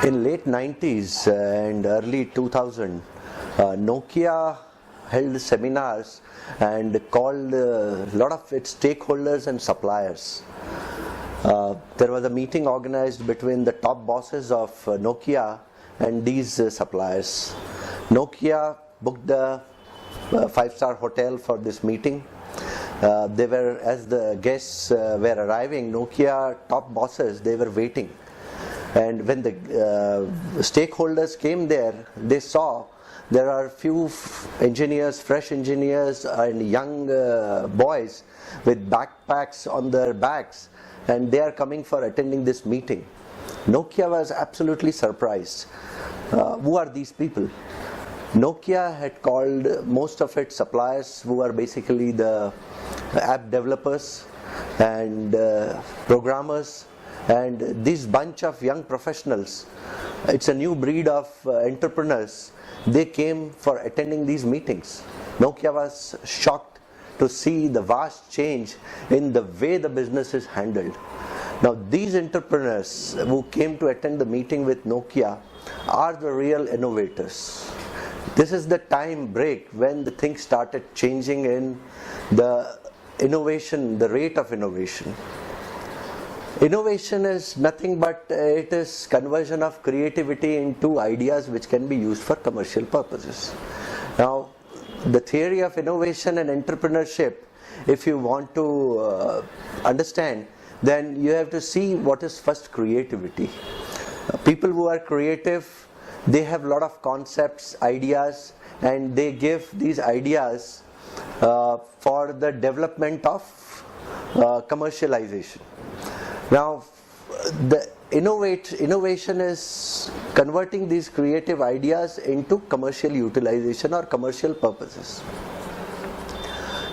In late 90s and early 2000, Nokia held seminars and called a lot of its stakeholders and suppliers. There was a meeting organized between the top bosses of Nokia and these suppliers. Nokia booked a five-star hotel for this meeting. As the guests were arriving, Nokia top bosses, they were waiting. And when the stakeholders came there, they saw there are few engineers, fresh engineers and young boys with backpacks on their backs, and they are coming for attending this meeting. Nokia was absolutely surprised. Who are these people? Nokia had called most of its suppliers, who are basically the app developers and programmers, and this bunch of young professionals, it's a new breed of entrepreneurs. They came for attending these meetings. Nokia was shocked to see the vast change in the way the business is handled. Now these entrepreneurs who came to attend the meeting with Nokia are the real innovators. This is the time break when the things started changing in the innovation, the rate of innovation. Innovation is nothing but it is conversion of creativity into ideas which can be used for commercial purposes. Now, the theory of innovation and entrepreneurship, if you want to understand, then you have to see what is first creativity. People who are creative, they have a lot of concepts, ideas, and they give these ideas for the development of commercialization. Now, the innovation is converting these creative ideas into commercial utilization or commercial purposes.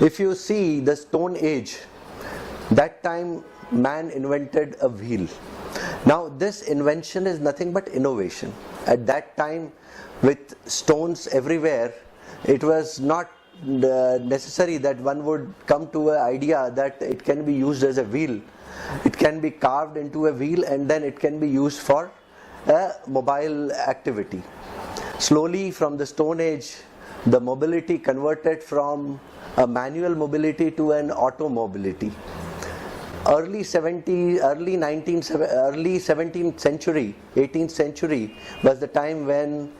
If you see the Stone Age, that time man invented a wheel. Now this invention is nothing but innovation. At that time, with stones everywhere, it was not necessary that one would come to an idea that it can be used as a wheel. It can be carved into a wheel and then it can be used for a mobile activity. Slowly from the Stone Age, the mobility converted from a manual mobility to an auto mobility. Early 17th century, 18th century was the time when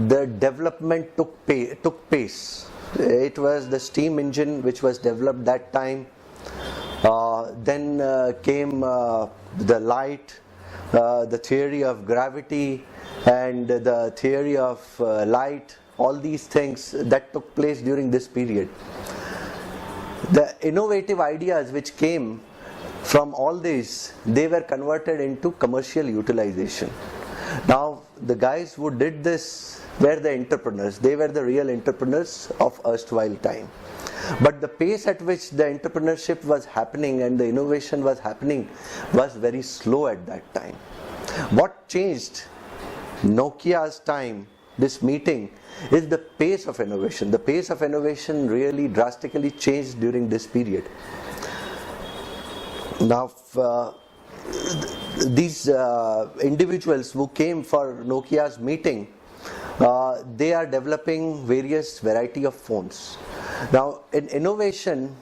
the development took pace. It was the steam engine which was developed that time. Then came the light, the theory of gravity and the theory of light, all these things that took place during this period. The innovative ideas which came from all these, they were converted into commercial utilization. Now the guys who did this were the entrepreneurs. They were the real entrepreneurs of erstwhile time. But the pace at which the entrepreneurship was happening and the innovation was happening was very slow at that time. What changed Nokia's time, this meeting, is the pace of innovation. The pace of innovation really drastically changed during this period. Now, these individuals who came for Nokia's meeting, they are developing various variety of phones. Now, in innovation,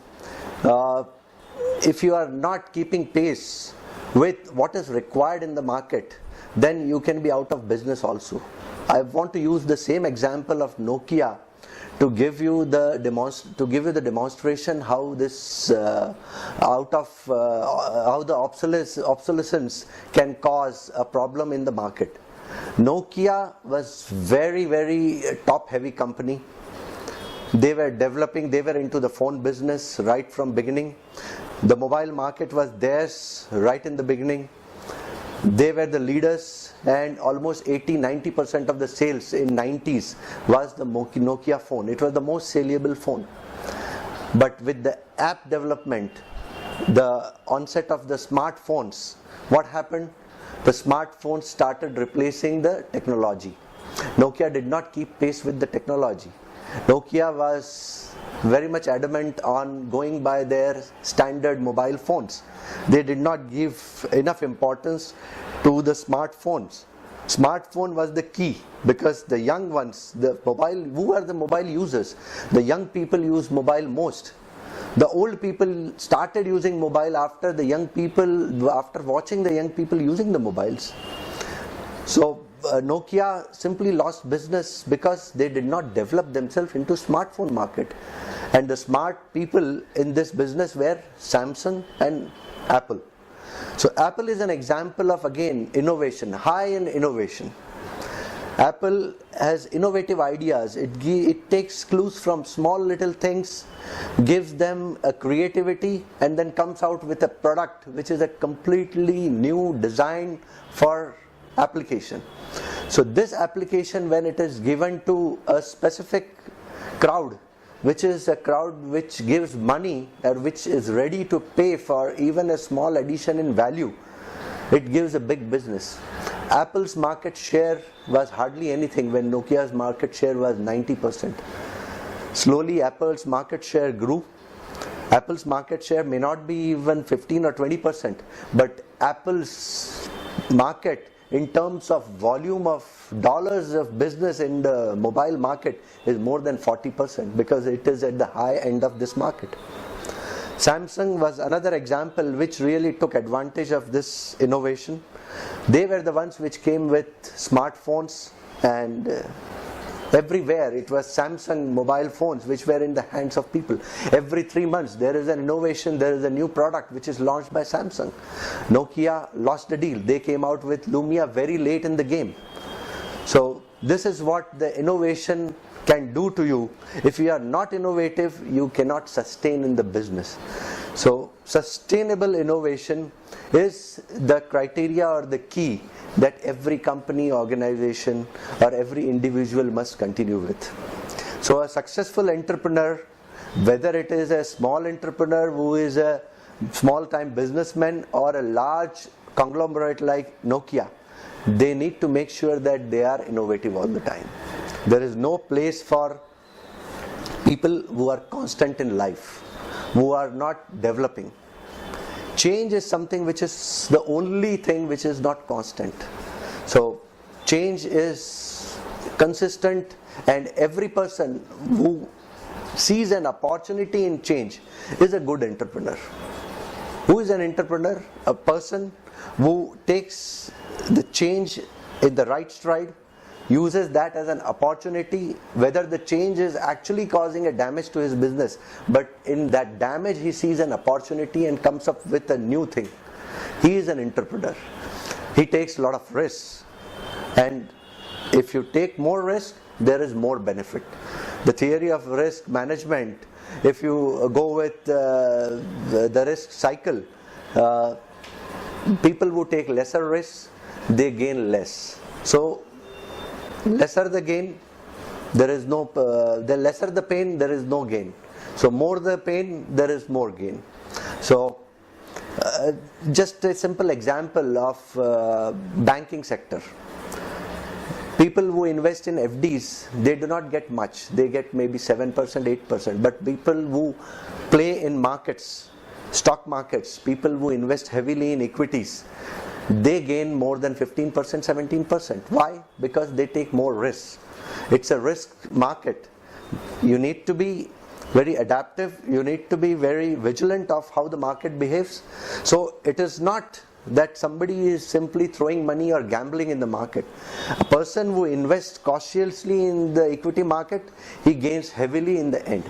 if you are not keeping pace with what is required in the market, then you can be out of business also. I want to use the same example of Nokia to give you the demonstration how this how the obsolescence can cause a problem in the market. Nokia was very top heavy company. They were developing, they were into the phone business right from beginning. The mobile market was theirs right in the beginning. They were the leaders, and almost 80-90% of the sales in 90s was the Nokia phone. It was the most saleable phone. But with the app development, the onset of the smartphones, what happened? The smartphones started replacing the technology. Nokia did not keep pace with the technology. Nokia was very much adamant on going by their standard mobile phones. They did not give enough importance to the smartphones. Smartphone was the key because the young ones, who are the mobile users? The young people use mobile most. The old people started using mobile after watching the young people using the mobiles. So Nokia simply lost business because they did not develop themselves into smartphone market. And the smart people in this business were Samsung and Apple. So Apple is an example of, again, innovation, high in innovation. Apple has innovative ideas. It takes clues from small little things, gives them a creativity, and then comes out with a product which is a completely new design for application. So this application, when it is given to a specific crowd, which is a crowd which gives money or which is ready to pay for even a small addition in value, it gives a big business. Apple's market share was hardly anything when Nokia's market share was 90%. Slowly Apple's market share grew. Apple's market share may not be even 15 or 20%, but Apple's market in terms of volume of dollars of business in the mobile market is more than 40% because it is at the high end of this market. Samsung was another example which really took advantage of this innovation. They were the ones which came with smartphones, and everywhere it was Samsung mobile phones which were in the hands of people. Every 3 months there is an innovation, there is a new product which is launched by Samsung. Nokia lost the deal. They came out with Lumia very late in the game. So this is what the innovation can do to you. If you are not innovative, you cannot sustain in the business. So sustainable innovation is the criteria or the key that every company, organization, or every individual must continue with. So a successful entrepreneur, whether it is a small entrepreneur who is a small-time businessman or a large conglomerate like Nokia, they need to make sure that they are innovative all the time. There is no place for people who are constant in life, who are not developing. Change is something which is the only thing which is not constant. So change is consistent, and every person who sees an opportunity in change is a good entrepreneur. Who is an entrepreneur? A person who takes the change in the right stride, uses that as an opportunity, whether the change is actually causing a damage to his business, but in that damage he sees an opportunity and comes up with a new thing. He is an entrepreneur. He takes a lot of risks, and if you take more risk, there is more benefit. The theory of risk management, if you go with the risk cycle, people who take lesser risks, they gain less. So lesser the gain, there is no, the lesser the pain, there is no gain. So more the pain, there is more gain. So just a simple example of banking sector. People who invest in FDs, they do not get much. They get maybe 7%, 8%. But people who play in markets, stock markets, people who invest heavily in equities, they gain more than 15%, 17%. Why? Because they take more risks. It's a risk market. You need to be very adaptive. You need to be very vigilant of how the market behaves. So it is not that somebody is simply throwing money or gambling in the market. A person who invests cautiously in the equity market, he gains heavily in the end.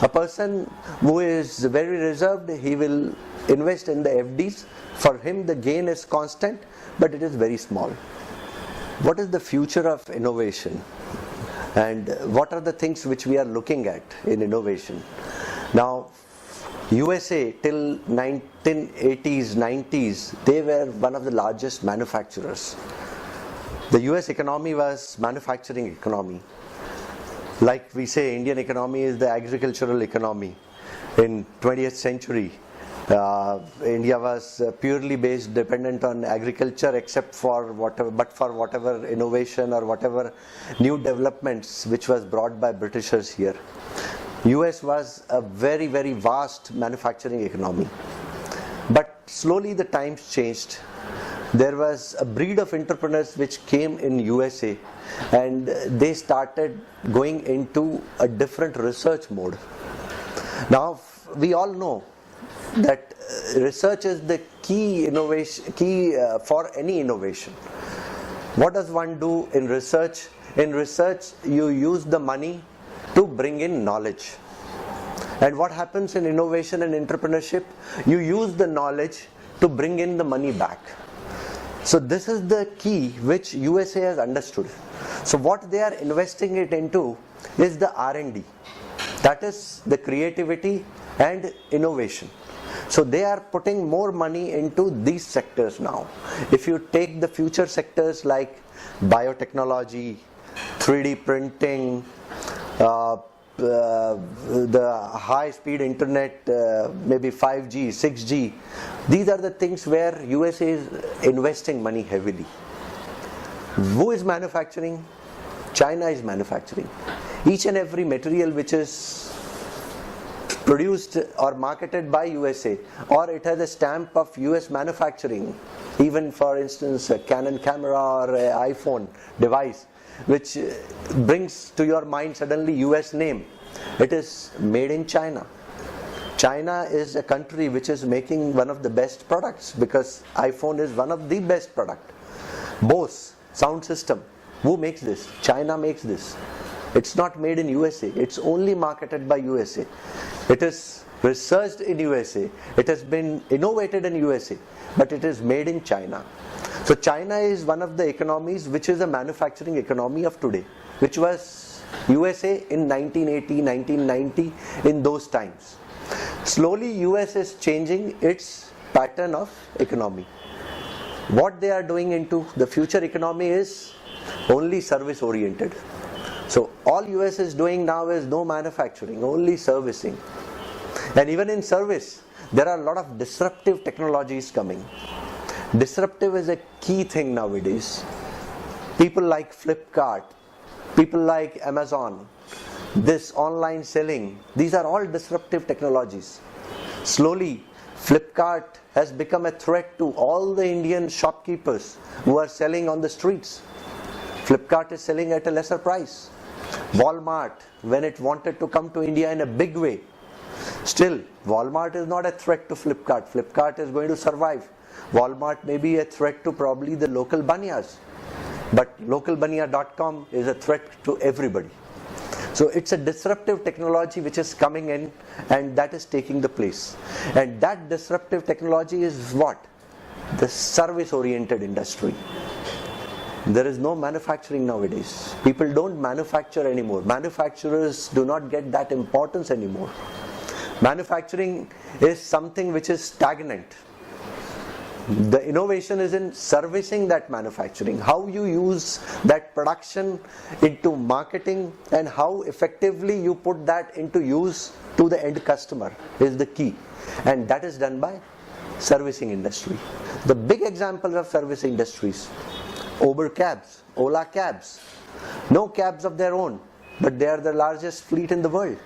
A person who is very reserved, he will invest in the FDs. For him the gain is constant, but it is very small. What is the future of innovation? And what are the things which we are looking at in innovation? Now, USA till 1980s, 90s, they were one of the largest manufacturers. The US economy was manufacturing economy. Like we say, Indian economy is the agricultural economy. In 20th century, India was purely based, dependent on agriculture, except for whatever innovation or whatever new developments which was brought by Britishers here. US was a very, very vast manufacturing economy. But slowly the times changed. there was a breed of entrepreneurs which came in USA, and they started going into a different research mode. Now we all know that research is the key for any innovation. What does one do in research? In research, you use the money to bring in knowledge. And what happens in innovation and entrepreneurship? You use the knowledge to bring in the money back. So this is the key which USA has understood. So what they are investing it into is the R&D. That is the creativity and innovation. So they are putting more money into these sectors now. If you take the future sectors like biotechnology, 3D printing, the high-speed internet, maybe 5G, 6G, these are the things where USA is investing money heavily. Who is manufacturing? China is manufacturing. Each and every material which is produced or marketed by USA, or it has a stamp of US manufacturing, even for instance a Canon camera or an iPhone device, which brings to your mind suddenly US name, it is made in China. China is a country which is making one of the best products, because iPhone is one of the best product. Bose sound system, who makes this? China makes this. It's not made in USA, it's only marketed by USA. It is researched in USA, it has been innovated in USA, but it is made in China. So China is one of the economies which is a manufacturing economy of today, which was USA in 1980, 1990, in those times. Slowly US is changing its pattern of economy. What they are doing into the future economy is only service oriented. So all US is doing now is no manufacturing, only servicing. And even in service, there are a lot of disruptive technologies coming. Disruptive is a key thing nowadays. People like Flipkart, people like Amazon, this online selling, these are all disruptive technologies. Slowly, Flipkart has become a threat to all the Indian shopkeepers who are selling on the streets. Flipkart is selling at a lesser price. Walmart, when it wanted to come to India in a big way, still Walmart is not a threat to Flipkart. Flipkart is going to survive. Walmart may be a threat to probably the local banyas, but localbanya.com is a threat to everybody. So it's a disruptive technology which is coming in, and that is taking the place. And that disruptive technology is what? The service oriented industry. There is no manufacturing nowadays. People don't manufacture anymore. Manufacturers do not get that importance anymore. Manufacturing is something which is stagnant. The innovation is in servicing that manufacturing. How you use that production into marketing and how effectively you put that into use to the end customer is the key. And that is done by servicing industry. The big examples of service industries: Uber cabs, Ola cabs. No cabs of their own, but they are the largest fleet in the world.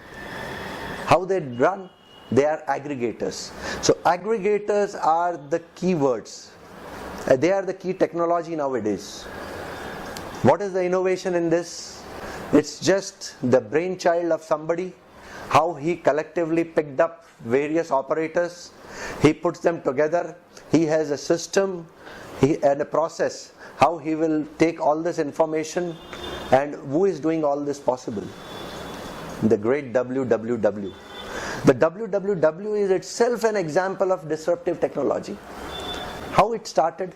How they run? They are aggregators. So aggregators are the key words. They are the key technology nowadays. What is the innovation in this? It's just the brainchild of somebody, how he collectively picked up various operators, he puts them together, he has a system and a process, how he will take all this information, and who is doing all this possible? The great WWW. The WWW is itself an example of disruptive technology. How it started?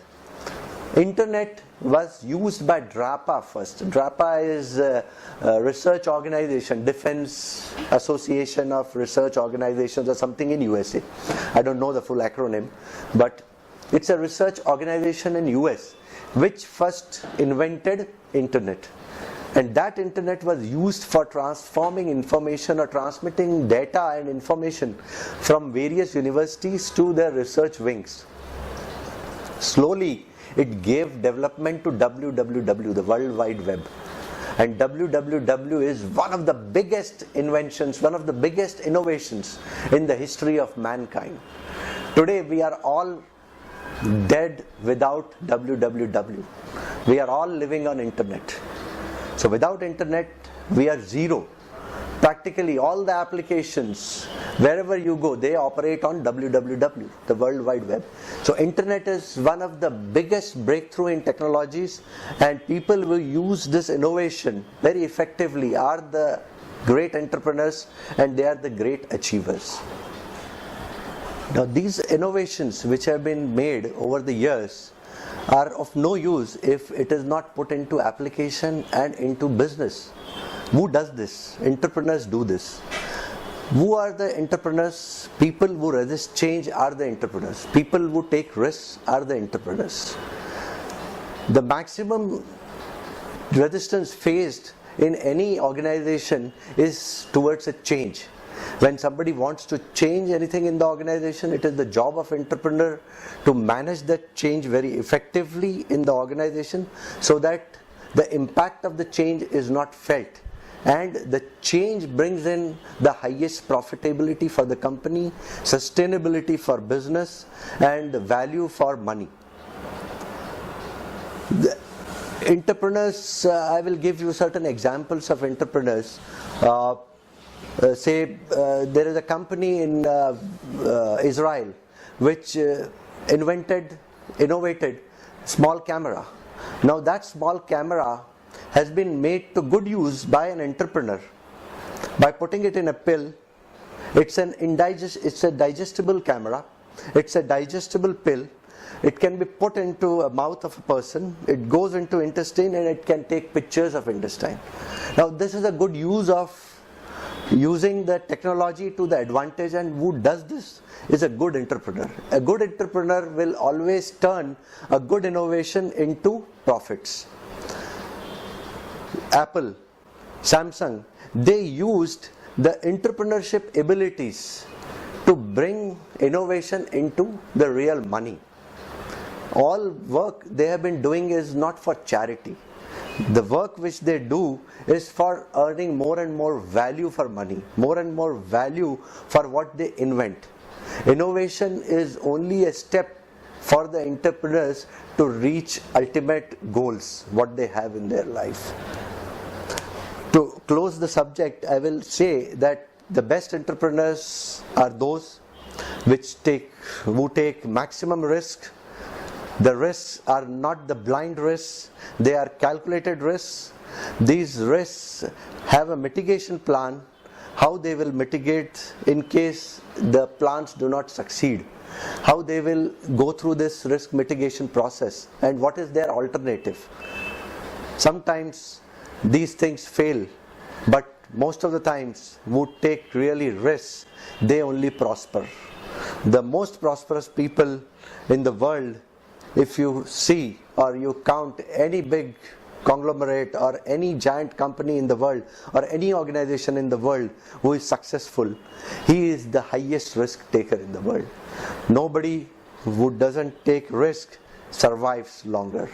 Internet was used by DRAPA first. DRAPA is a research organization, Defense Association of Research Organizations or something in USA. I don't know the full acronym, but it's a research organization in US which first invented internet. And that internet was used for transforming information or transmitting data and information from various universities to their research wings. Slowly, it gave development to WWW, the World Wide Web. And WWW is one of the biggest inventions, one of the biggest innovations in the history of mankind. Today, we are all dead without www. We are all living on internet. So without internet, we are zero. Practically all the applications, wherever you go, they operate on www, the World Wide Web. So internet is one of the biggest breakthrough in technologies, and people who use this innovation very effectively are the great entrepreneurs, and they are the great achievers. Now these innovations which have been made over the years are of no use if it is not put into application and into business. Who does this? Entrepreneurs do this. Who are the entrepreneurs? People who resist change are the entrepreneurs. People who take risks are the entrepreneurs. The maximum resistance faced in any organization is towards a change. When somebody wants to change anything in the organization, it is the job of entrepreneur to manage that change very effectively in the organization so that the impact of the change is not felt, and the change brings in the highest profitability for the company, sustainability for business, and value for money. The entrepreneurs, I will give you certain examples of entrepreneurs. Say there is a company in Israel which innovated small camera. Now that small camera has been made to good use by an entrepreneur by putting it in a pill. It's a digestible camera. It's a digestible pill. It can be put into a mouth of a person. It goes into intestine and it can take pictures of intestine. Now this is a good use of using the technology to the advantage, and who does this is a good entrepreneur. A good entrepreneur will always turn a good innovation into profits. Apple, Samsung, they used the entrepreneurship abilities to bring innovation into the real money. All work they have been doing is not for charity. The work which they do is for earning more and more value for money, more and more value for what they invent. Innovation is only a step for the entrepreneurs to reach ultimate goals, what they have in their life. To close the subject, I will say that the best entrepreneurs are those who take maximum risk. The risks are not the blind risks, they are calculated risks. These risks have a mitigation plan, how they will mitigate in case the plans do not succeed, how they will go through this risk mitigation process, and what is their alternative. Sometimes these things fail, but most of the times who take really risks, they only prosper. The most prosperous people in the world, if you see or you count any big conglomerate or any giant company in the world or any organization in the world who is successful, he is the highest risk taker in the world. Nobody who doesn't take risk survives longer.